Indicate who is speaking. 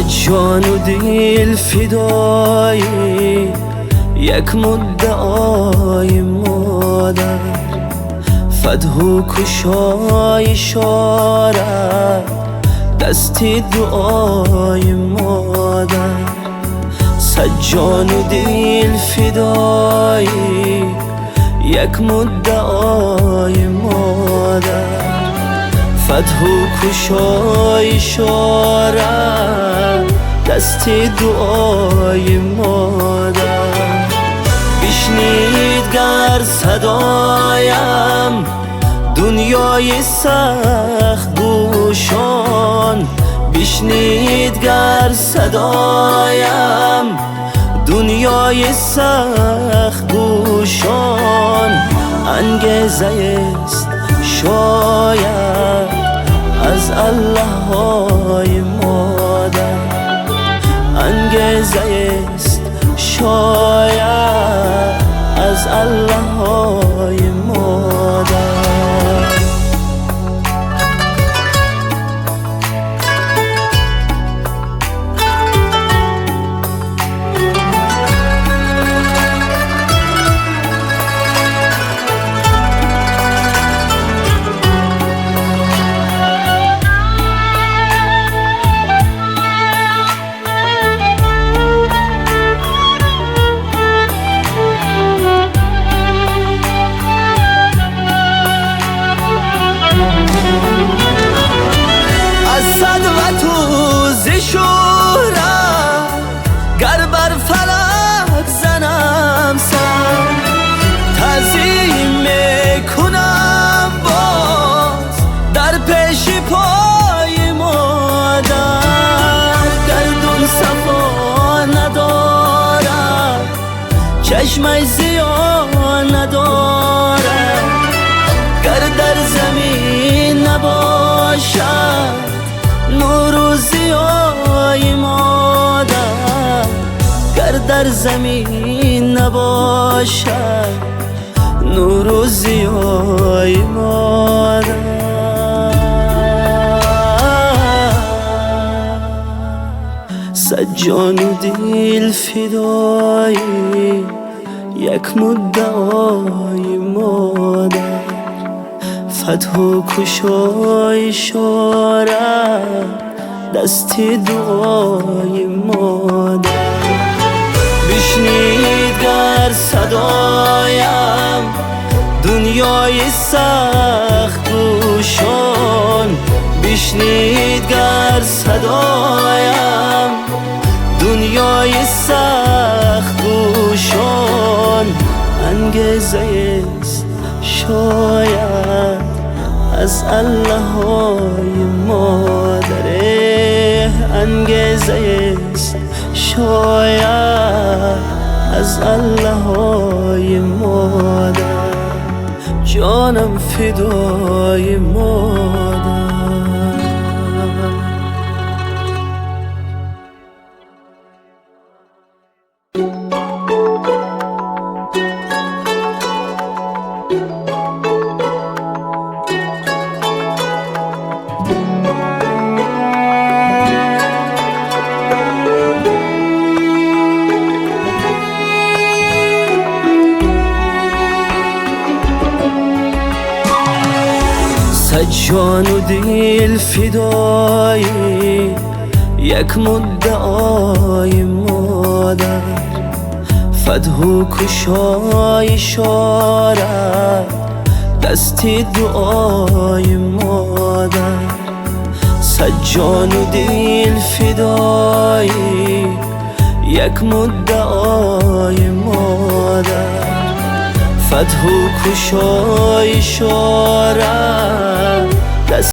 Speaker 1: جان و دل فدایی یک مدعای مادر، فتح و کشای شارع دستی دعای مادر. جان و دل فدایی یک مدعای مادر، فتح و کشای شارع دستی دعای مادر. بشنید گر صدایم دنیای سخت گوشان، بشنید گر صدایم دنیای سخت گوشان. انگیزه است شاید از الله های مادر، انگیزه است شاید از الله های مادر. گر بر فلک زنم سر، تعظیم میکنم باز در پیش پای مادر. گردون صفا ندارد، چشمش زیان ندارد، گر در زمین نباشد نور و ضیای مادر، گر در زمین نباشد نور و ضیای مادر. صد جان و دل فدایی یک مدعای مادر، فتح و کشای شارع دستی دعای مادر. بشنید گر صدایم دنیای سخت گوشان، بشنید گر صدایم دنیای سخت گوشان. انگیزه است شاید از الله های مادر، انگیزه است شاید از الله های مادر. جانم فدای مادر. جان و دل فدایی یک مدعای مادر، فتح و کشای شارع دستی دعای مادر. جان و دل فدایی یک مدعای مادر، فتح و کشای شارع